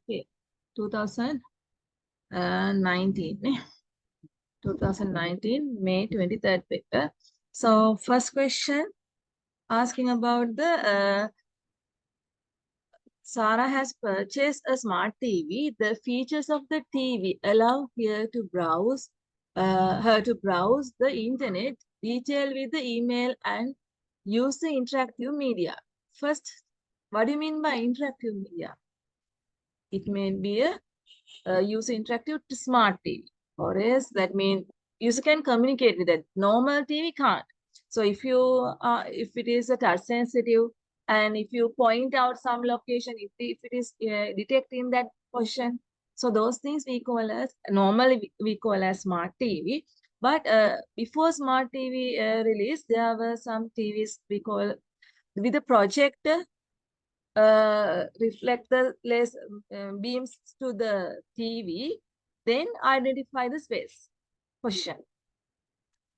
Okay, 2019. 2019 May 23rd paper. So first question asking about the Sarah has purchased a smart TV. The features of the TV allow her to browse the internet, detail with the email, and use the interactive media. First, what do you mean by interactive media? It may be a use interactive to smart TV, or else that means user can communicate with it. Normal TV can't. So if it is a touch sensitive, and if you point out some location, if it is detecting that position, so those things we call as normally we call as smart TV. But before smart TV release, there were some TVs we call with a projector reflect the less beams to the TV, then identify the space position.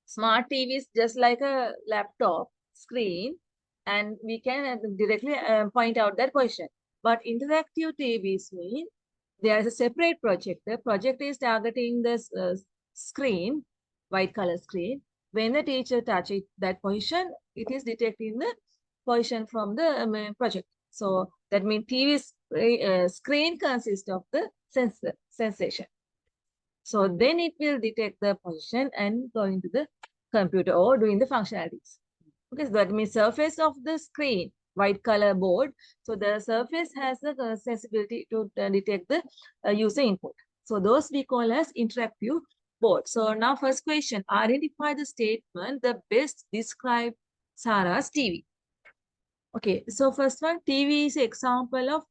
Smart TV is just like a laptop screen, and we can directly point out that position. But interactive TVs mean there is a separate projector. Projector is targeting the screen, white color screen. When the teacher touches that position, it is detecting the position from the projector. So that means TV screen consists of the sensation. So then it will detect the position and go into the computer or doing the functionalities. Okay, so that means surface of the screen, white color board. So the surface has the sensibility to detect the user input. So those we call as interactive board. So now first question, identify the statement that best describe Sarah's TV. Okay, so first one, TV is an example of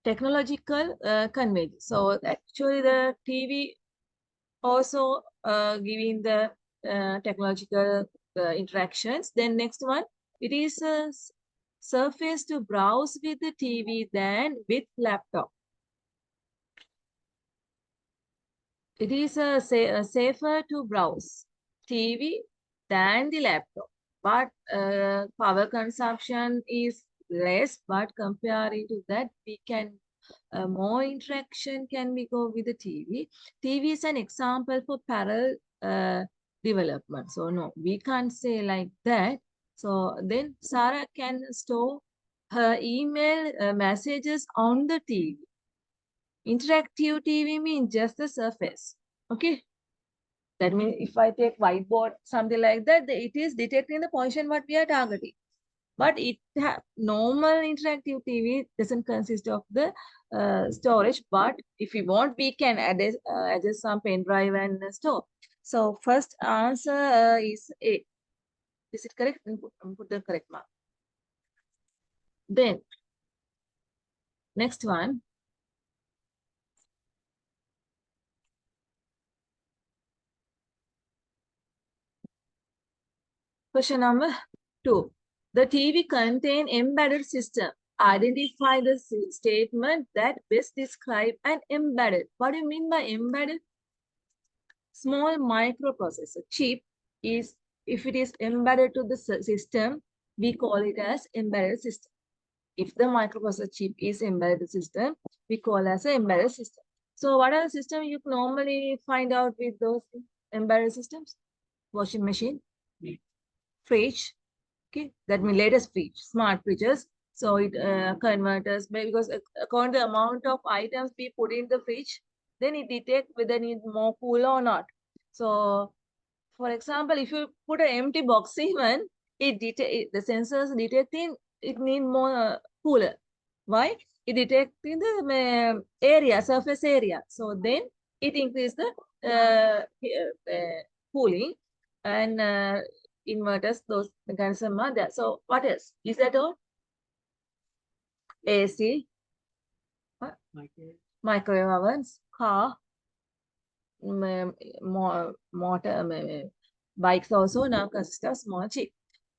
technological convergence. So actually the TV also giving the technological interactions. Then next one, it is a surface to browse with the TV than with laptop. It is safer to browse TV than the laptop. But power consumption is less, but comparing to that, we can more interaction can we go with the TV. TV is an example for parallel development. So no, we can't say like that. So then Sarah can store her email messages on the TV. Interactive TV means just the surface. Okay. That means if I take whiteboard, something like that, it is detecting the position what we are targeting. But normal interactive TV doesn't consist of the storage. But if we want, we can adjust some pen drive and store. So first answer is A. Is it correct? Put the correct mark. Then next one. Question number 2. The TV contain embedded system. Identify the statement that best describe an embedded. What do you mean by embedded? Small microprocessor chip is, if it is embedded to the system, we call it as embedded system. If the microprocessor chip is embedded system, we call as an embedded system. So what are the systems you normally find out with those embedded systems? Washing machine, fridge, okay, that means latest fridge, smart fridges. So it converters, because according to the amount of items we put in the fridge, then it detects whether it needs more cooler or not. So for example, if you put an empty box even, the sensors detecting it need more cooler. Why? It detecting the surface area. So then it increase the cooling, and inverters, those mechanisms are there. So what else? Is that all? AC, what? Microwave ovens, car, motor, bikes also now consist of small chip.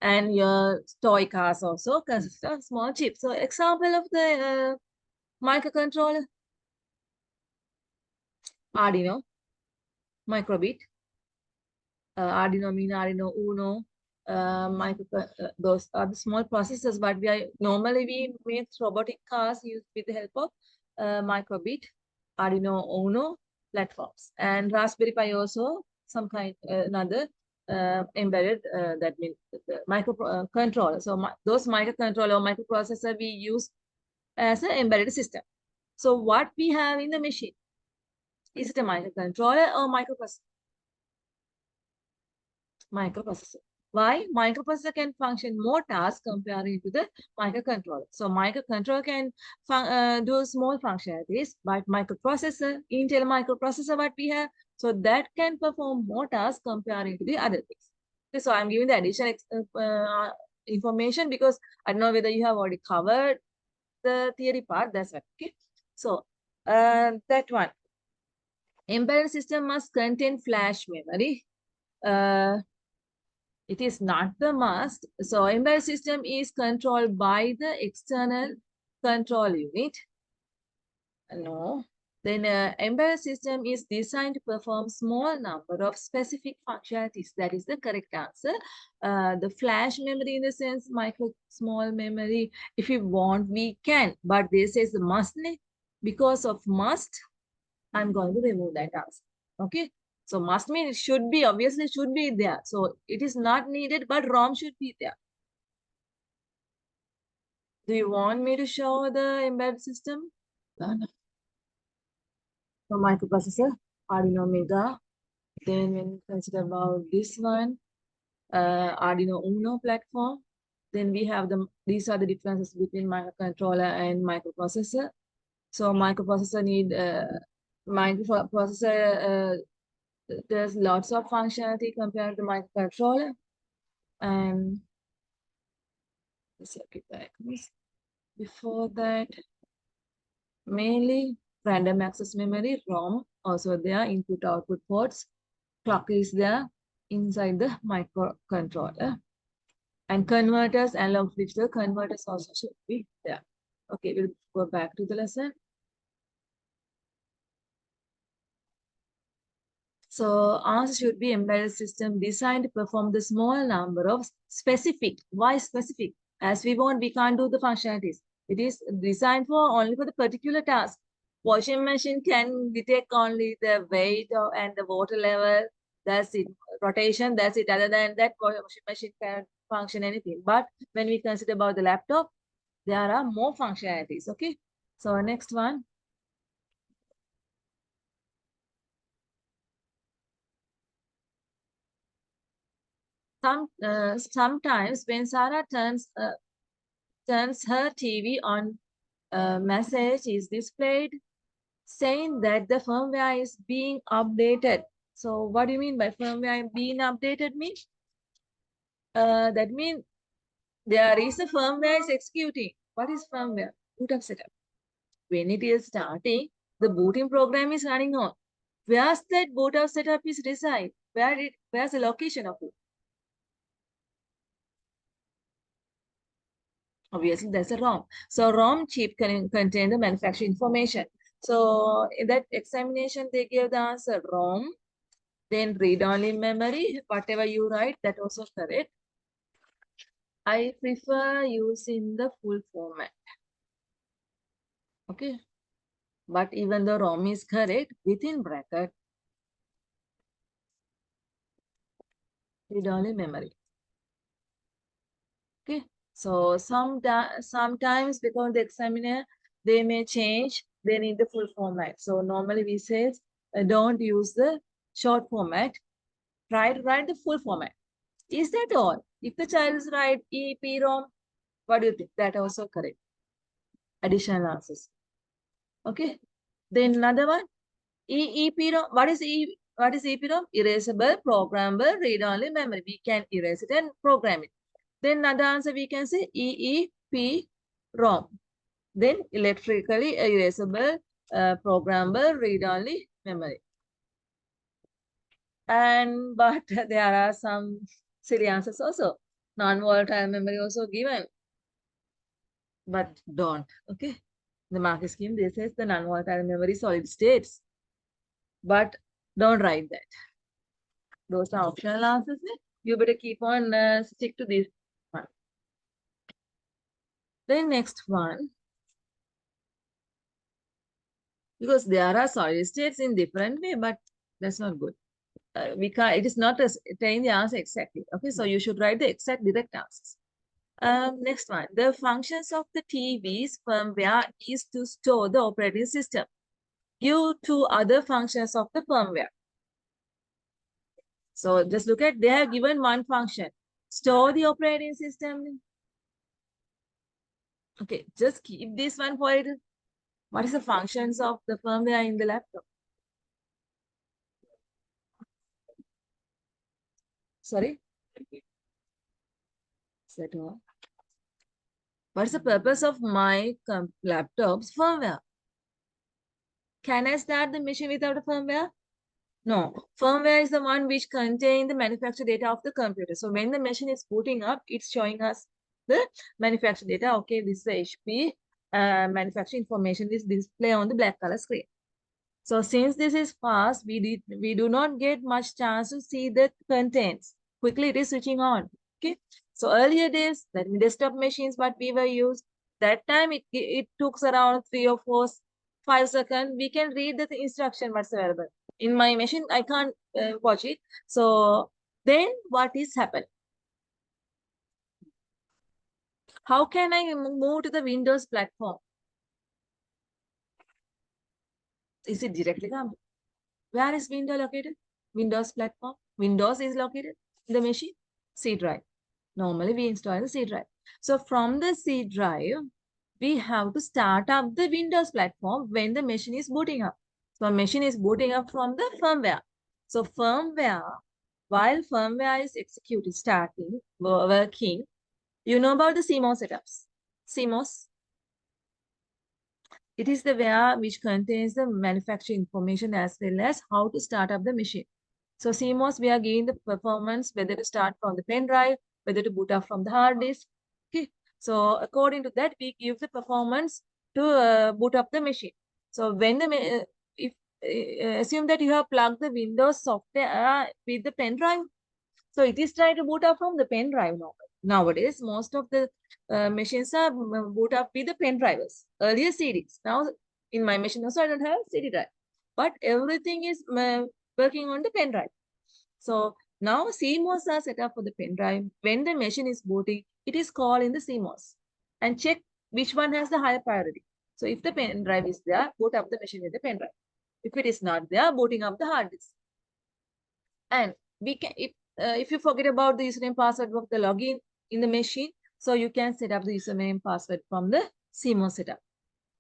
And your toy cars also consist of small chip. So example of the microcontroller, Arduino, microbit, Arduino Uno, those are the small processors, but we make robotic cars with the help of microbit, Arduino Uno platforms, and Raspberry Pi also some kind another embedded that means the microcontroller. So those microcontroller or microprocessor we use as an embedded system. So what we have in the machine, is it a microcontroller or microprocessor? Microprocessor. Why? Microprocessor can function more tasks comparing to the microcontroller. So microcontroller can do small functionalities, but microprocessor, Intel microprocessor, what we have, so that can perform more tasks comparing to the other things. Okay, so I'm giving the additional information because I don't know whether you have already covered the theory part. That's right. Okay. So that one. Embedded system must contain flash memory. It is not the must. So embedded system is controlled by the external control unit. No. Then embedded system is designed to perform small number of specific functionalities. That is the correct answer. The flash memory in the sense micro small memory. If we want, we can. But this is must. Because of must, I'm going to remove that answer. Okay. So must mean it should be, obviously should be there. So it is not needed, but ROM should be there. Do you want me to show the embedded system? No. So microprocessor, Arduino Mega. Then when you consider about this one, Arduino Uno platform. Then we have these are the differences between microcontroller and microprocessor. So microprocessor there's lots of functionality compared to microcontroller. And the circuit diagrams. Before that, mainly random access memory, ROM, also there, input-output ports, clock is there inside the microcontroller. And converters, analog digital converters also should be there. Okay, we'll go back to the lesson. So answer should be embedded system designed to perform the small number of specific. Why specific? As we want, we can't do the functionalities. It is designed for only for the particular task. Washing machine can detect only the weight and the water level. That's it. Rotation, that's it. Other than that, washing machine can function anything. But when we consider about the laptop, there are more functionalities. Okay. So next one. Sometimes when Sarah turns her TV on, a message is displayed saying that the firmware is being updated. So what do you mean by firmware being updated means? That means there is a firmware is executing. What is firmware? Boot up setup. When it is starting, the booting program is running on. Where's that boot up setup is reside? Where's the location of it? Obviously, that's a ROM. So ROM chip can contain the manufacturing information. So in that examination, they gave the answer ROM, then read-only memory, whatever you write, that also correct. I prefer using the full format. Okay. But even the ROM is correct, within bracket, read-only memory. Okay. So sometimes because the examiner, they may change, they need the full format. So normally we say, don't use the short format. Try to write the full format. Is that all? If the child is write EEPROM, what do you think? That also correct. Additional answers. Okay. Then another one. EEPROM. What is EEPROM? Erasable, programmable, read-only memory. We can erase it and program it. Then another answer we can say EEPROM. Then electrically erasable, programmable, read-only memory. But there are some silly answers also. Non-volatile memory also given. But don't. Okay. The mark scheme, this says the non-volatile memory solid states. But don't write that. Those are optional answers. You better keep on stick to this one. Then next one, because there are solid states in different way, but that's not good. We can't. It is not telling the answer exactly. Okay, so you should write the exact direct answers. Next one, the functions of the TV's firmware is to store the operating system. Give two other functions of the firmware. So just look at, they have given one function, store the operating system. Okay, just keep this one for it. What is the functions of the firmware in the laptop? Sorry? Is that all? What's the purpose of my laptop's firmware? Can I start the machine without a firmware? No. Firmware is the one which contains the manufacturer data of the computer. So when the machine is booting up, it's showing us the manufacturer data. Okay, this is the HP manufacturer information is displayed on the black color screen. So since this is fast, we do not get much chance to see the contents. Quickly, it is switching on. Okay. So earlier days, that desktop machines, what we were used, that time it took around 3 or 4, 5 seconds. We can read the instruction what's available. In my machine, I can't watch it. So then what is happening? How can I move to the Windows platform? Is it directly come? Where is Windows located? Windows platform. Windows is located in the machine. C drive. Normally we install the C drive. So from the C drive, we have to start up the Windows platform when the machine is booting up. So machine is booting up from the firmware. So firmware, while firmware is executing, starting, working, you know about the CMOS setups. CMOS. It is the where which contains the manufacturing information as well as how to start up the machine. So CMOS, we are giving the performance, whether to start from the pen drive, whether to boot up from the hard disk. Okay. So according to that, we give the performance to boot up the machine. So when the if assume that you have plugged the Windows software with the pen drive, so it is trying to boot up from the pen drive now. Nowadays, most of the machines are boot up with the pen drivers. Earlier CDs. Now in my machine also I don't have CD drive, but everything is working on the pen drive. So now CMOS are set up for the pen drive. When the machine is booting, it is called in the CMOS and check which one has the higher priority. So if the pen drive is there, boot up the machine with the pen drive. If it is not there, booting up the hard disk. And we can, if you forget about the username password of the login in the machine, so you can set up the username password from the CMOS setup.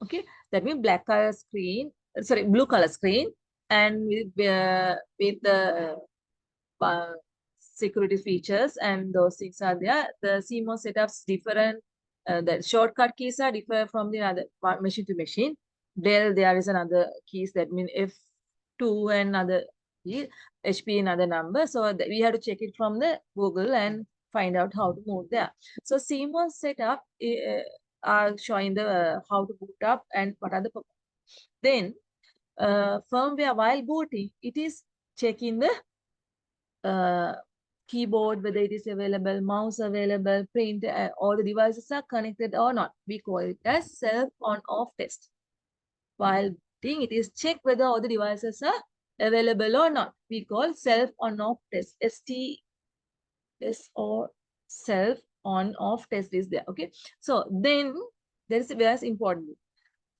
Okay, that means black color screen, sorry, blue color screen, and with the security features and those things are there. The CMOS setups different. The shortcut keys are different from the other machine to machine. There is another keys that mean F2 and other key, HP another number. So we have to check it from the Google and find out how to move there. So CMOS setup are showing the how to boot up and what are the then firmware while booting, it is checking the keyboard, whether it is available, mouse available, print, all the devices are connected or not. We call it as self on-off test. While doing it is check whether all the devices are available or not. We call self on-off test. STS or self on-off test is there. Okay. So then there is a very important.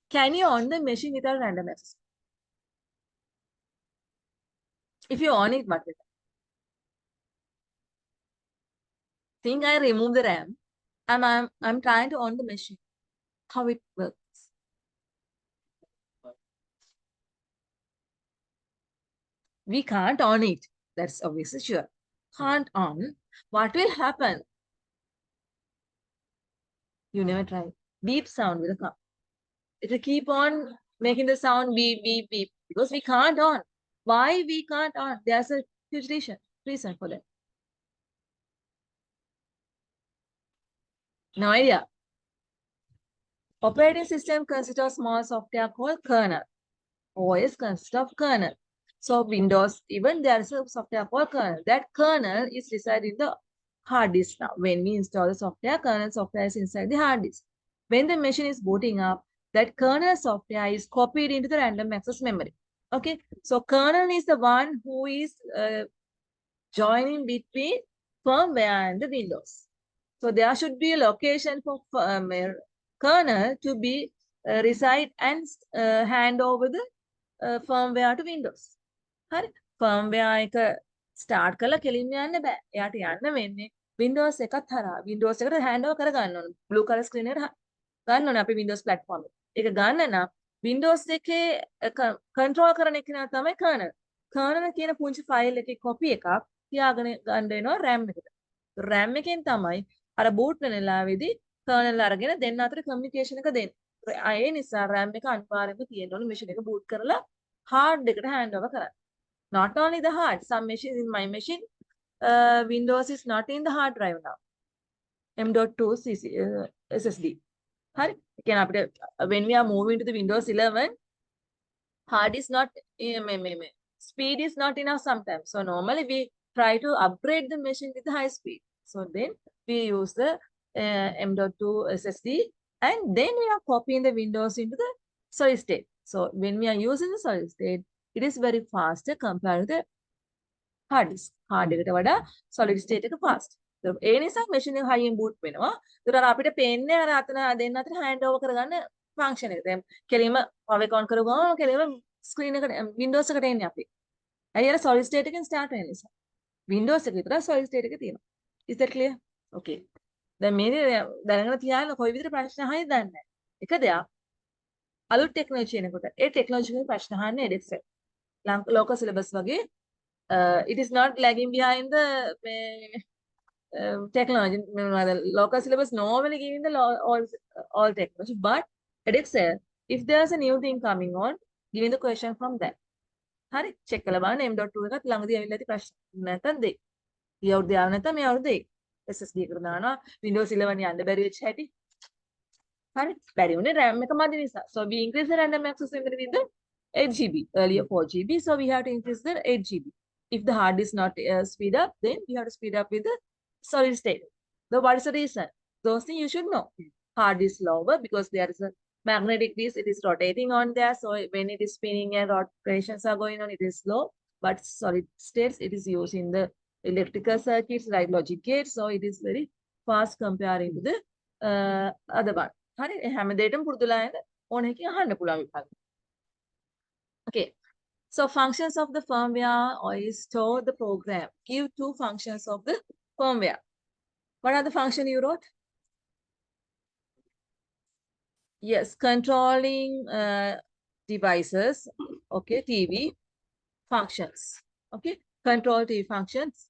Can you on the machine without random access? If you on it, what will happen? Think I remove the RAM. I'm trying to on the machine. How it works? We can't on it. That's obviously sure. Can't on. What will happen? You never try. Beep sound will come. It will keep on making the sound beep, beep, beep. Because we can't on. Why we can't on? There's a huge reason for that. No idea. Operating system consists of small software called kernel. OS consists of kernel. So Windows, even there is a software called kernel. That kernel is reside in the hard disk now. When we install the software, kernel software is inside the hard disk. When the machine is booting up, that kernel software is copied into the random access memory. Okay, so kernel is the one who is joining between firmware and the Windows. So there should be a location for kernel to be reside and hand over the firmware to Windows. හරි ෆර්ම්වෙයා එක start කරලා කෙලින්ම යන්න බෑ. එයාට යන්න වෙන්නේ Windows එකත් හරහා. Windows එකට hand over කර ගන්න ඕන. blue color screen එකට ගන්න ඕනේ අපි Windows platform එක. ඒක ගන්න නම් Windows එකේ control කරන එක තමයි kernel. kernel කියන පුංචි ෆයිල් එකේ copy එකක් තියාගෙන ගන්න වෙනවා RAM එකට. RAM එකෙන් තමයි අර boot වෙන වෙලාවේදී kernel අරගෙන දෙන්න අතර communication එක දෙන්නේ. ඒ නිසා RAM එක අනිවාර්යයෙන්ම තියෙන්න ඕනේ machine එක boot කරලා hard එකට hand over කරන්න. Not only the hard, some machines in my machine, Windows is not in the hard drive now. M.2 SSD. When we are moving to the Windows 11, hard is not, speed is not enough sometimes. So normally we try to upgrade the machine with high speed. So then we use the M.2 SSD and then we are copying the Windows into the solid state. So when we are using the solid state, it is very fast compared to the hard disk. hard එකට වඩා solid state එක fast. ඒ නිසා machine එක high boot වෙනවා. ඒතර අපිට පේන්නේ අර අතන දෙන්න අතර hand over කරගන්න function එක. දැන් කෙලින්ම power එක on කරගම කෙලින්ම screen එකට Windows එකට එන්නේ අපි. ඇයි අර solid state එකෙන් start වෙන නිසා. Windows එක විතර solid state එක තියෙනවා. Is that clear? Okay. දැන් මේ දැනගෙන තියාගෙන කොයි විදිහට ප්‍රශ්න අහයිද දන්නේ නැහැ. එක දෙයක් අලුත් ටෙක්නොලොජි එනකොට ඒ ටෙක්නොලොජි වල ප්‍රශ්න අහන්නේ EDEXCEL. local syllabus වගේ it is not lagging behind the technology. The local syllabus normally giving the all technology, but EDEXCEL, if there's a new thing coming on, giving the question from that. හරි check කරලා බලන්න M.2 එකත් ළඟදී ඇවිල්ලා ඇති ප්‍රශ්න නැත්නම් දෙයි. ඊ අවුරුද්ද යාව නැත්නම් මේ අවුරුද්ද දෙයි. SSD එකට දානවා Windows 11 යන්න බැරි වෙච්ච හැටි. හරි බැරි උනේ RAM එක මදි නිසා. So we increase the random access memory with the 8 GB, earlier 4 GB, so we have to increase the 8 GB. If the hard is not speed up, then we have to speed up with the solid state. So what is the reason? Those things you should know. Hard is lower because there is a magnetic disk, it is rotating on there, so when it is spinning and rotations are going on, it is slow. But solid states, it is used in the electrical circuits like logic gates, so it is very fast comparing to the other one. හරි හැම දෙයකම පුරුදුලා යන ඕන එකකින් අහන්න පුළුවන් විභාග. Okay, so functions of the firmware is store the program. Give two functions of the firmware. What are the functions you wrote? Yes, controlling devices. Okay, TV functions. Okay, control TV functions.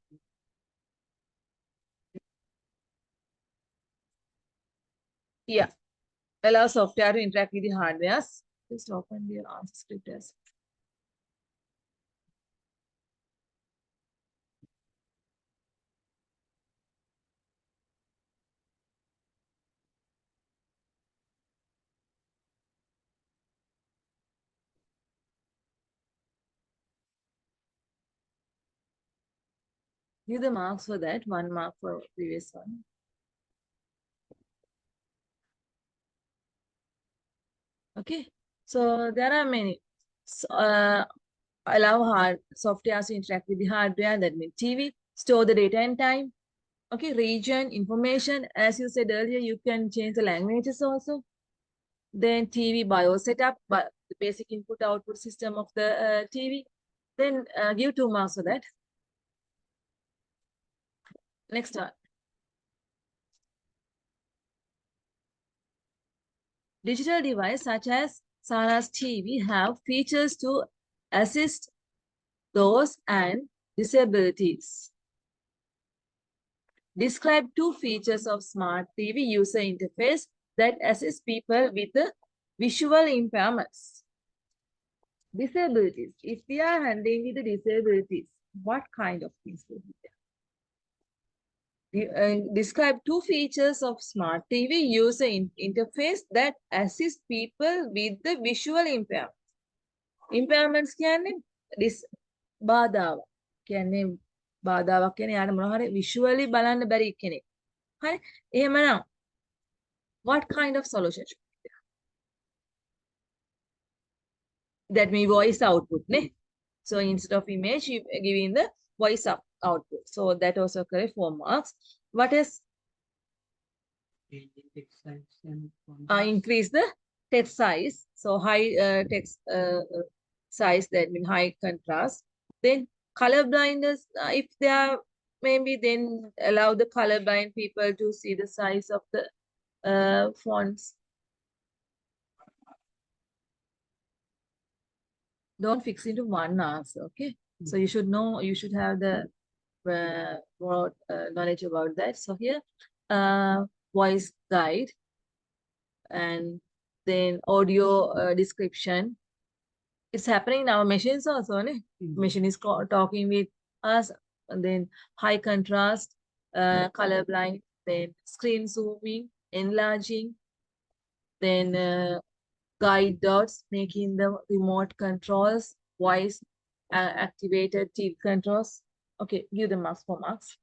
Yeah, allow software to interact with the hardware. Just open the answer script as. Give the marks for that, 1 mark for previous one. Okay, so there are many. So, allow hard software to interact with the hardware, that means TV, store the data and time. Okay, region, information, as you said earlier, you can change the languages also. Then TV BIOS setup, but the basic input output system of the TV. Then give 2 marks for that. Next one. Digital device such as Sara's TV have features to assist those and disabilities. Describe 2 features of smart TV user interface that assist people with the visual impairments. Disabilities. If we are handling with the disabilities, what kind of things will be there? Describe 2 features of smart TV user interface that assist people with the visual impairments. Impairments කියන්නේ this බාධාවක් කියන්නේ බාධාවක් කියන්නේ යාට මොනවා හරි visually බලන්න බැරි කෙනෙක්. හරි. එහෙමනම් what kind of solution should be there? That means voice output ne. So instead of image you giving the voice output. So that also correct 4 marks. What is increase the text size. So high text size, that means high contrast. Then color blindness, if they are maybe then allow the color blind people to see the size of the fonts. Don't fix into one answer, okay? So you should know, you should have the broad knowledge about that. So here, voice guide, and then audio description. It's happening in our machines also, ne? Machine is talking with us, and then high contrast, color blind, then screen zooming, enlarging, then guide dots, making the remote controls, voice activated TV controls. Okay, give them marks for marks.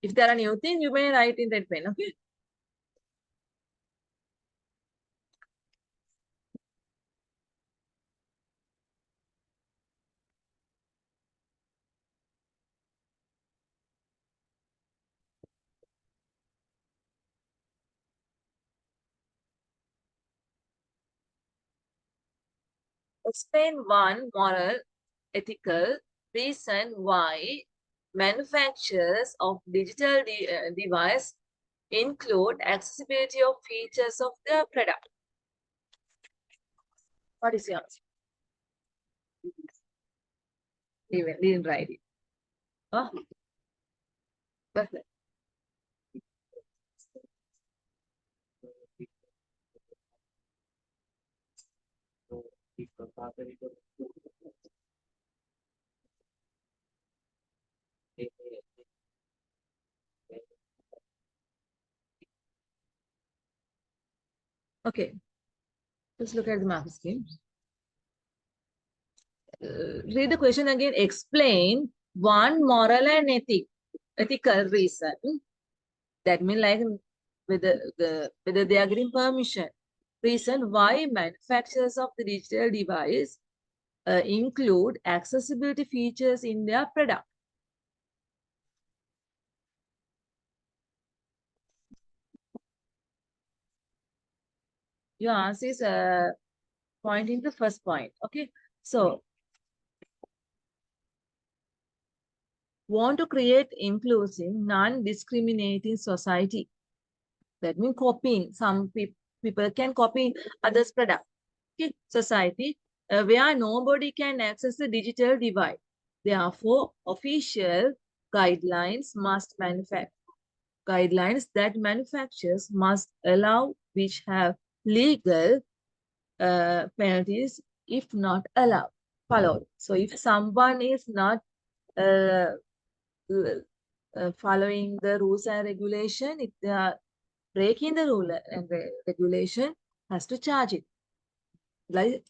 If there are new things, you may write in red pen, okay? Explain one moral, ethical reason why manufacturers of digital device include accessibility of features of their product. What is your answer? Didn't write it. Oh, perfect. Okay, let's look at the mark scheme. Read the question again. Explain one moral and ethical reason. That means like whether they are getting permission. Reason why manufacturers of the digital device include accessibility features in their product. Your answer is pointing to the first point. Okay, so want to create inclusive, non-discriminating society. That means copying. Some people can copy others' product. Okay, society where nobody can access the digital device. Therefore, official guidelines that manufacturers must allow, which have legal penalties if not followed. So if someone is not following the rules and regulation, if they are breaking the rule and regulation, has to charge it, like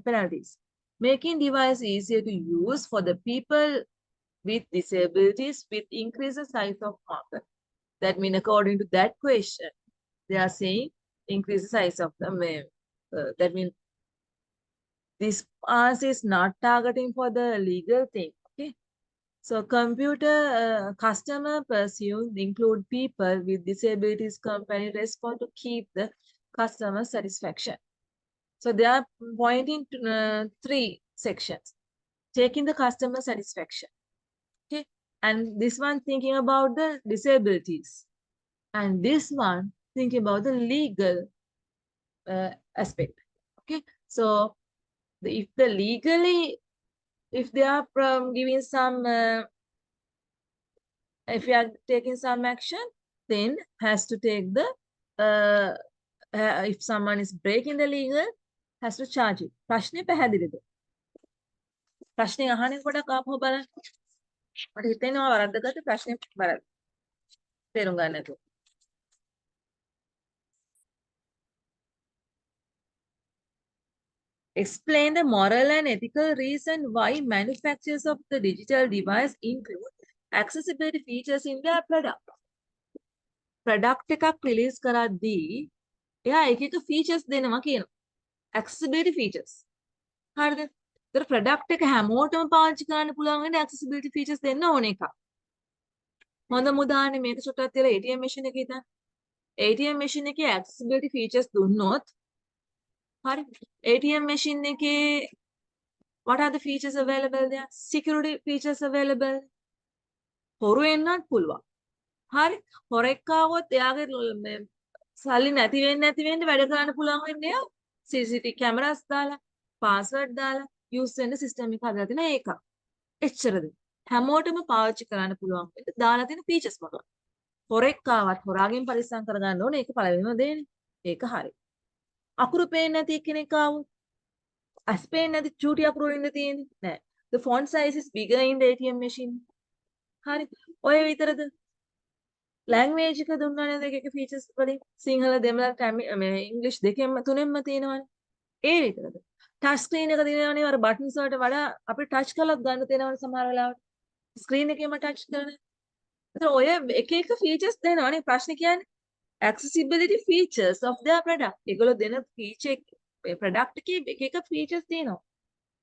penalties. Making device easier to use for the people with disabilities with increase the size of market. That means according to that question, they are saying increase the size of the that means this answer is not targeting for the legal thing. Okay. So computer customer pursues include people with disabilities company respond to keep the customer satisfaction. So they are pointing to 3 sections. Taking the customer satisfaction. Okay. And this one thinking about the disabilities. And this one thinking about the legal aspect. Okay. So if they are giving some, if you are taking some action, then has to take the, if someone is breaking the legal, has to charge it. ප්‍රශ්නේ පැහැදිලිද? ප්‍රශ්නේ අහන්නේ පොඩක් ආපහු බලන්න. මට හිතෙනවා වරද්දගත්ත ප්‍රශ්නේ බලන්න. තේරුම් ගන්න නැතුව. Explain the moral and ethical reason why manufacturers of the digital device include accessibility features in their product. Product එකක් release කරද්දී එයා එක එක features දෙනවා කියනවා. Accessibility features. හරිද? ඒතර product එක හැමෝටම පාවිච්චි කරන්න පුළුවන් වෙන්නේ accessibility features දෙන්න ඕන එකක්. හොඳම උදාහරණය මේක චුට්ටක් තියලා ATM machine එකේ ඉතින් ATM machine එකේ accessibility features දුන්නොත් හරි ATM machine එකේ what are the features available there? Security features available. හොරු එන්නත් පුළුවන්. හරි හොරෙක් ආවොත් එයාගේ සල්ලි නැති වෙන්න වැඩ කරන්න පුළුවන් වෙන්නේ CCTV cameras දාලා password දාලා use වෙන්න system එක හදලා තියෙන ඒක. එච්චරද. හැමෝටම පාවිච්චි කරන්න පුළුවන් වෙන්න දාලා තියෙන features මොකක්ද? හොරෙක් ආවත් හොරාගෙන් පරිස්සම් කරගන්න ඕනේ. ඒක පළවෙනිම දෙන්නේ. ඒක හරි. අකුරු පේන්නේ නැති කෙනෙක් ආවොත් ඇස් පේන්නේ නැති චූටි අකුරු වලින්ද තියෙන්නේ? නෑ. The font size is bigger in the ATM machine. හරි. ඔය විතරද? language එක දුන්නා නේද එක features වලින් සිංහල දෙමළ ඉංග්‍රීසි දෙකෙන්ම තුනෙන්ම තියෙනවනේ. ඒ විතරද? touch screen එක දිනවනේ අර buttons වලට වඩා අපිට touch කරලා ගන්න තියෙනවනේ සමහර වෙලාවට. screen එකේම touch කරන. ඒතර ඔය එක එක features දෙනවනේ ප්‍රශ්නේ කියන්නේ accessibility features of their product. ඒගොල්ලෝ දෙන feature product එකේ එක එක features තියෙනවා.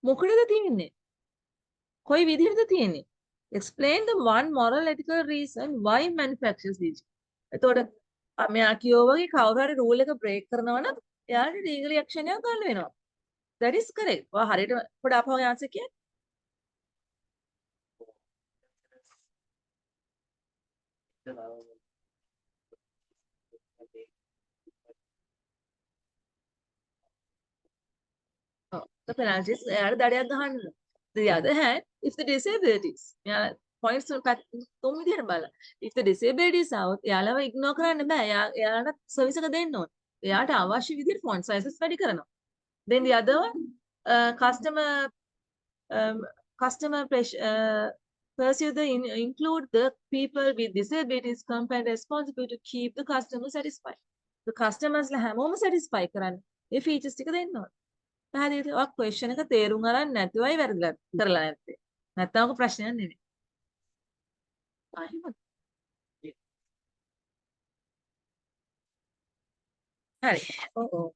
මොකටද තියෙන්නේ? කොයි විදිහටද තියෙන්නේ? Explain the one moral ethical reason why manufacturers digital. එතකොට මෙයා කියෝ වගේ කවුරු හරි රූල් එක බ්‍රේක් කරනවා නම් එයාට ලීගල් ඇක්ෂන් එකක් ගන්න වෙනවා. That is correct. ඔයා හරියට පොඩ අපහාව ආන්සර් කියන්නේ. The penalties එයාට දඩයක් ගහන්න. The other hand, if the disabilities මෙයා points තුන් විදිහට බලන්න. If the disabilities out එයාලව ignore කරන්න බෑ. එයාලට service එක දෙන්න ඕනේ. එයාට අවශ්‍ය විදිහට font sizes වැඩි කරනවා. Then the other one, customer pursue include the people with disabilities company responsible to keep the customer satisfied. The customers ලා හැමෝම satisfy කරන්න. මේ features ටික දෙන්න ඕනේ. පැහැදිලිද? ඔය question එක තේරුම් අරන් නැතිවයි වැරදිලා කරලා නැත්තේ. නැත්නම් ඔක ප්‍රශ්නයක් නෙමෙයි. හරි. ඔව් ඔව්.